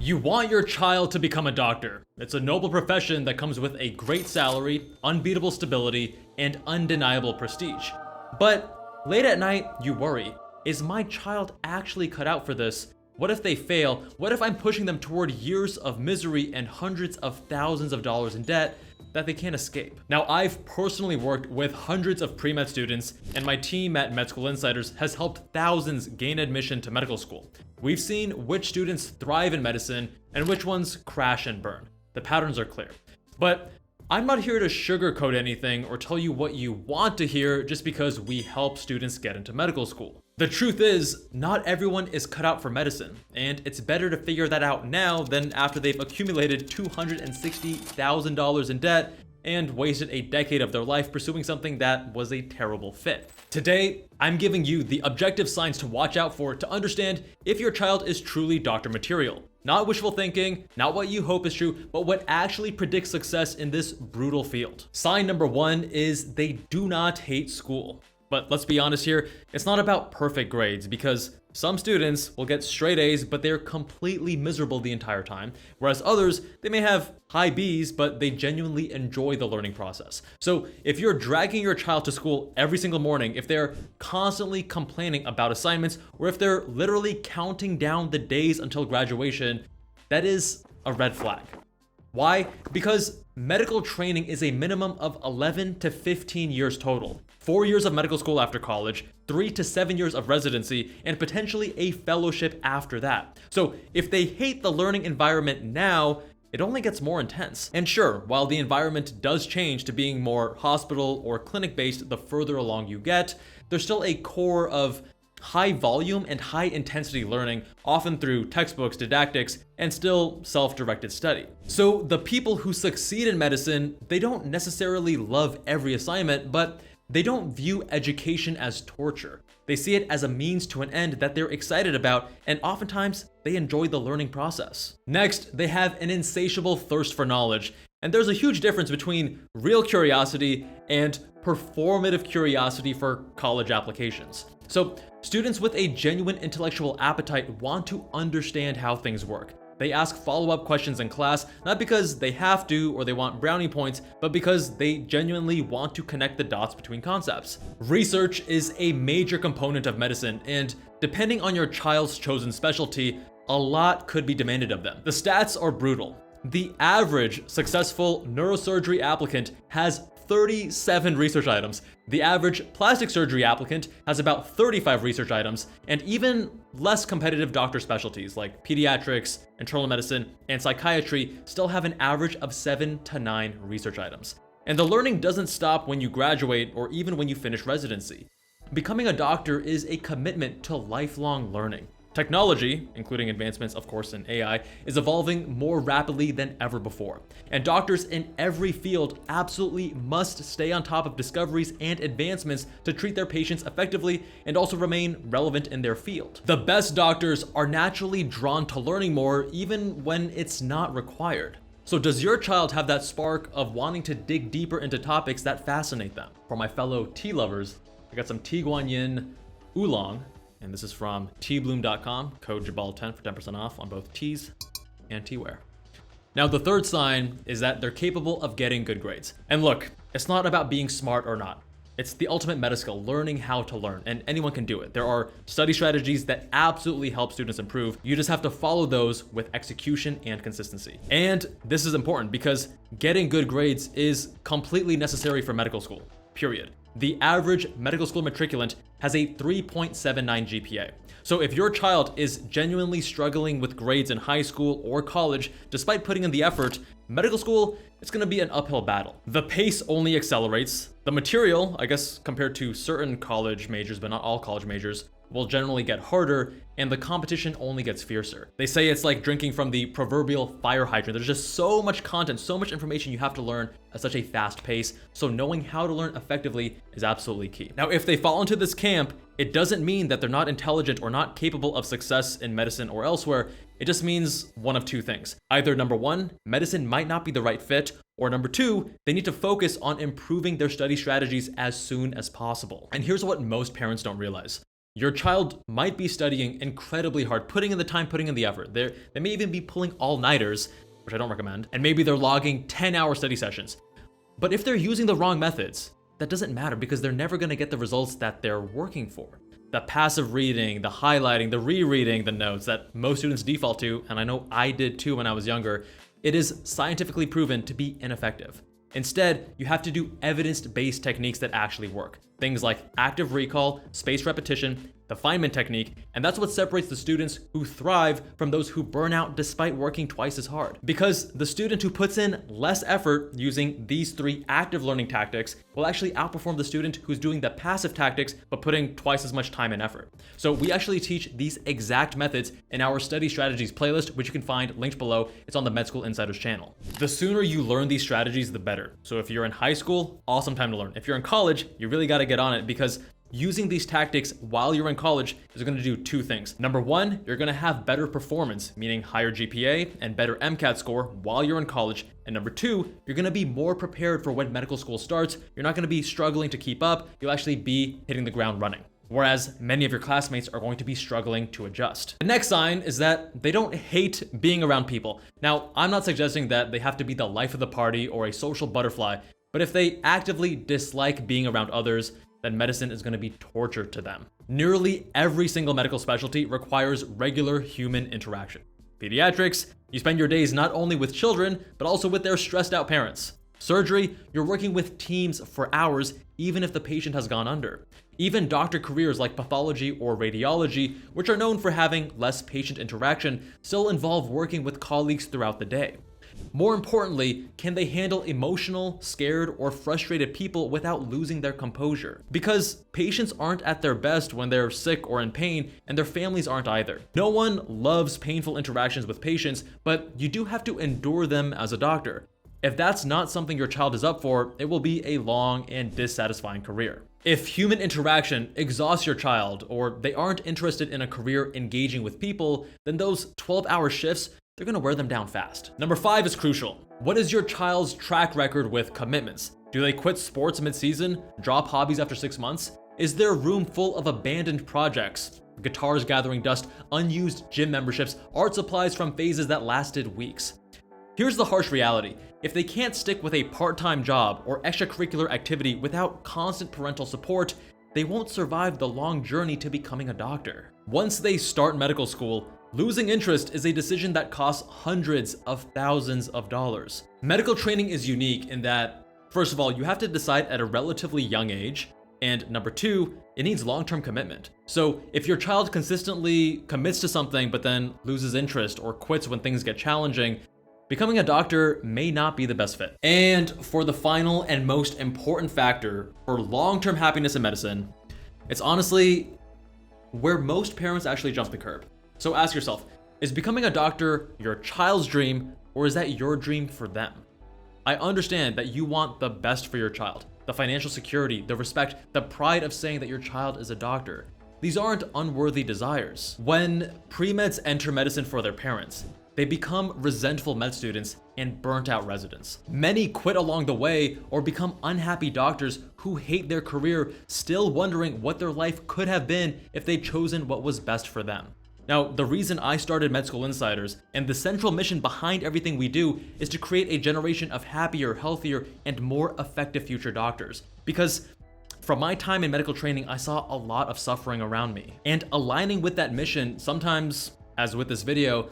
You want your child to become a doctor. It's a noble profession that comes with a great salary, unbeatable stability, and undeniable prestige. But late at night, you worry, is my child actually cut out for this? What if they fail? What if I'm pushing them toward years of misery and hundreds of thousands of dollars in debt that they can't escape? Now, I've personally worked with hundreds of pre-med students, and my team at Med School Insiders has helped thousands gain admission to medical school. We've seen which students thrive in medicine and which ones crash and burn. The patterns are clear. But I'm not here to sugarcoat anything or tell you what you want to hear just because we help students get into medical school. The truth is, not everyone is cut out for medicine, and it's better to figure that out now than after they've accumulated $260,000 in debt and wasted a decade of their life pursuing something that was a terrible fit. Today, I'm giving you the objective signs to watch out for to understand if your child is truly doctor material. Not wishful thinking, not what you hope is true, but what actually predicts success in this brutal field. Sign number one is they do not hate school. But let's be honest here, it's not about perfect grades because some students will get straight A's, but they're completely miserable the entire time, whereas others, they may have high B's, but they genuinely enjoy the learning process. So if you're dragging your child to school every single morning, if they're constantly complaining about assignments, or if they're literally counting down the days until graduation, that is a red flag. Why? Because medical training is a minimum of 11 to 15 years total. 4 years of medical school after college, 3 to 7 years of residency, and potentially a fellowship after that. So if they hate the learning environment now, it only gets more intense. And sure, while the environment does change to being more hospital or clinic-based the further along you get, there's still a core of high volume and high intensity learning, often through textbooks, didactics, and still self-directed study. So the people who succeed in medicine, they don't necessarily love every assignment, but they don't view education as torture. They see it as a means to an end that they're excited about, and oftentimes they enjoy the learning process. Next, they have an insatiable thirst for knowledge. And there's a huge difference between real curiosity and performative curiosity for college applications. So students with a genuine intellectual appetite want to understand how things work. They ask follow-up questions in class, not because they have to or they want brownie points, but because they genuinely want to connect the dots between concepts. Research is a major component of medicine, and depending on your child's chosen specialty, a lot could be demanded of them. The stats are brutal. The average successful neurosurgery applicant has 37 research items. The average plastic surgery applicant has about 35 research items, and even less competitive doctor specialties like pediatrics, internal medicine, and psychiatry still have an average of 7 to 9 research items. And the learning doesn't stop when you graduate or even when you finish residency. Becoming a doctor is a commitment to lifelong learning. Technology, including advancements, of course, in AI, is evolving more rapidly than ever before. And doctors in every field absolutely must stay on top of discoveries and advancements to treat their patients effectively and also remain relevant in their field. The best doctors are naturally drawn to learning more even when it's not required. So does your child have that spark of wanting to dig deeper into topics that fascinate them? For my fellow tea lovers, I got some Tea Guan Yin Oolong, and this is from teabloom.com, code Jabal10 for 10% off on both teas and teaware. Now, the third sign is that they're capable of getting good grades. And look, it's not about being smart or not. It's the ultimate meta skill, learning how to learn, and anyone can do it. There are study strategies that absolutely help students improve. You just have to follow those with execution and consistency. And this is important because getting good grades is completely necessary for medical school, period. The average medical school matriculant has a 3.79 GPA. So if your child is genuinely struggling with grades in high school or college, despite putting in the effort, medical school, it's gonna be an uphill battle. The pace only accelerates. The material, I guess compared to certain college majors, but not all college majors, will generally get harder, and the competition only gets fiercer. They say it's like drinking from the proverbial fire hydrant. There's just so much content, so much information you have to learn at such a fast pace, so knowing how to learn effectively is absolutely key. Now, if they fall into this camp, it doesn't mean that they're not intelligent or not capable of success in medicine or elsewhere. It just means one of two things. Either number one, medicine might not be the right fit, or number two, they need to focus on improving their study strategies as soon as possible. And here's what most parents don't realize. Your child might be studying incredibly hard, putting in the time, putting in the effort. They may even be pulling all-nighters, which I don't recommend, and maybe they're logging 10-hour study sessions. But if they're using the wrong methods, that doesn't matter because they're never gonna get the results that they're working for. The passive reading, the highlighting, the rereading the notes that most students default to, and I know I did too when I was younger, it is scientifically proven to be ineffective. Instead, you have to do evidence-based techniques that actually work. Things like active recall, spaced repetition, the Feynman technique, and that's what separates the students who thrive from those who burn out despite working twice as hard. Because the student who puts in less effort using these 3 active learning tactics will actually outperform the student who's doing the passive tactics but putting twice as much time and effort. So we actually teach these exact methods in our study strategies playlist, which you can find linked below. It's on the Med School Insiders channel. The sooner you learn these strategies, the better. So if you're in high school, awesome time to learn. If you're in college, you really got to get on it because using these tactics while you're in college is going to do 2 things. Number 1, you're going to have better performance, meaning higher GPA and better MCAT score while you're in college. And number 2, you're going to be more prepared for when medical school starts. You're not going to be struggling to keep up. You'll actually be hitting the ground running. Whereas many of your classmates are going to be struggling to adjust. The next sign is that they don't hate being around people. Now, I'm not suggesting that they have to be the life of the party or a social butterfly, but if they actively dislike being around others, then medicine is going to be torture to them. Nearly every single medical specialty requires regular human interaction. Pediatrics, you spend your days not only with children, but also with their stressed out parents. Surgery, you're working with teams for hours, even if the patient has gone under. Even doctor careers like pathology or radiology, which are known for having less patient interaction, still involve working with colleagues throughout the day. More importantly, can they handle emotional, scared, or frustrated people without losing their composure? Because patients aren't at their best when they're sick or in pain, and their families aren't either. No one loves painful interactions with patients, but you do have to endure them as a doctor. If that's not something your child is up for, it will be a long and dissatisfying career. If human interaction exhausts your child, or they aren't interested in a career engaging with people, then those 12-hour shifts, they're gonna wear them down fast. Number 5 is crucial. What is your child's track record with commitments? Do they quit sports mid-season, drop hobbies after 6 months? Is their room full of abandoned projects? Guitars gathering dust, unused gym memberships, art supplies from phases that lasted weeks? Here's the harsh reality. If they can't stick with a part-time job or extracurricular activity without constant parental support, they won't survive the long journey to becoming a doctor. Once they start medical school, losing interest is a decision that costs hundreds of thousands of dollars. Medical training is unique in that, first of all, you have to decide at a relatively young age, and number 2, it needs long-term commitment. So if your child consistently commits to something but then loses interest or quits when things get challenging, becoming a doctor may not be the best fit. And for the final and most important factor for long-term happiness in medicine, it's honestly where most parents actually jump the curb. So ask yourself, is becoming a doctor your child's dream, or is that your dream for them? I understand that you want the best for your child, the financial security, the respect, the pride of saying that your child is a doctor. These aren't unworthy desires. When pre-meds enter medicine for their parents, they become resentful med students and burnt out residents. Many quit along the way or become unhappy doctors who hate their career, still wondering what their life could have been if they'd chosen what was best for them. Now, the reason I started Med School Insiders and the central mission behind everything we do is to create a generation of happier, healthier, and more effective future doctors. Because from my time in medical training, I saw a lot of suffering around me. And aligning with that mission, sometimes, as with this video,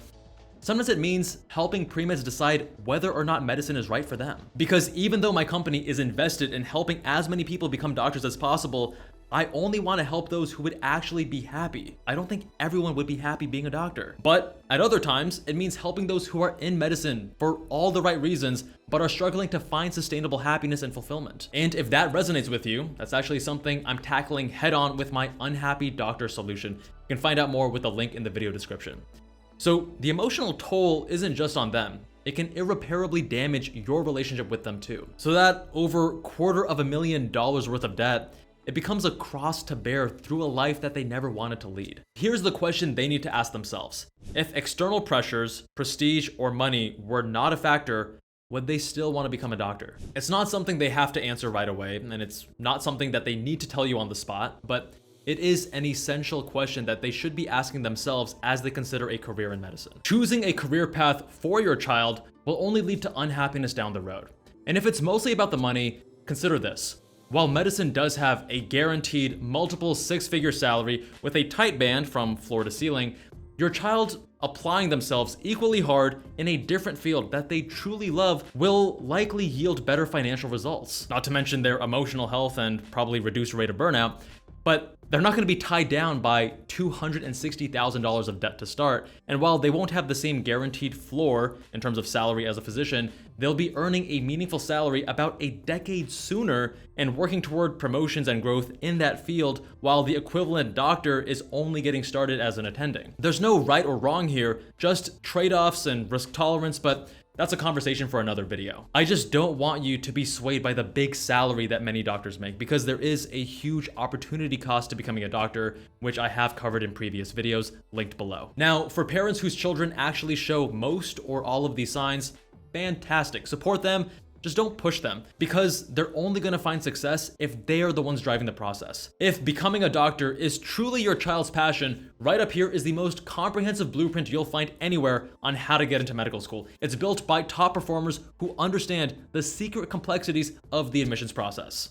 sometimes it means helping pre-meds decide whether or not medicine is right for them. Because even though my company is invested in helping as many people become doctors as possible, I only want to help those who would actually be happy. I don't think everyone would be happy being a doctor. But at other times, it means helping those who are in medicine for all the right reasons, but are struggling to find sustainable happiness and fulfillment. And if that resonates with you, that's actually something I'm tackling head on with my Unhappy Doctor solution. You can find out more with the link in the video description. So the emotional toll isn't just on them. It can irreparably damage your relationship with them too. So that over $250,000 worth of debt, it becomes a cross to bear through a life that they never wanted to lead. Here's the question they need to ask themselves. If external pressures, prestige, or money were not a factor, would they still want to become a doctor? It's not something they have to answer right away, and it's not something that they need to tell you on the spot, but it is an essential question that they should be asking themselves as they consider a career in medicine. Choosing a career path for your child will only lead to unhappiness down the road. And if it's mostly about the money, consider this. While medicine does have a guaranteed multiple six-figure salary with a tight band from floor to ceiling, your child applying themselves equally hard in a different field that they truly love will likely yield better financial results. Not to mention their emotional health and probably reduced rate of burnout, but they're not going to be tied down by $260,000 of debt to start. And while they won't have the same guaranteed floor in terms of salary as a physician, they'll be earning a meaningful salary about a decade sooner and working toward promotions and growth in that field, while the equivalent doctor is only getting started as an attending. There's no right or wrong here, just trade-offs and risk tolerance, but that's a conversation for another video. I just don't want you to be swayed by the big salary that many doctors make, because there is a huge opportunity cost to becoming a doctor, which I have covered in previous videos linked below. Now, for parents whose children actually show most or all of these signs, fantastic. Support them. Just don't push them, because they're only going to find success if they are the ones driving the process. If becoming a doctor is truly your child's passion, right up here is the most comprehensive blueprint you'll find anywhere on how to get into medical school. It's built by top performers who understand the secret complexities of the admissions process.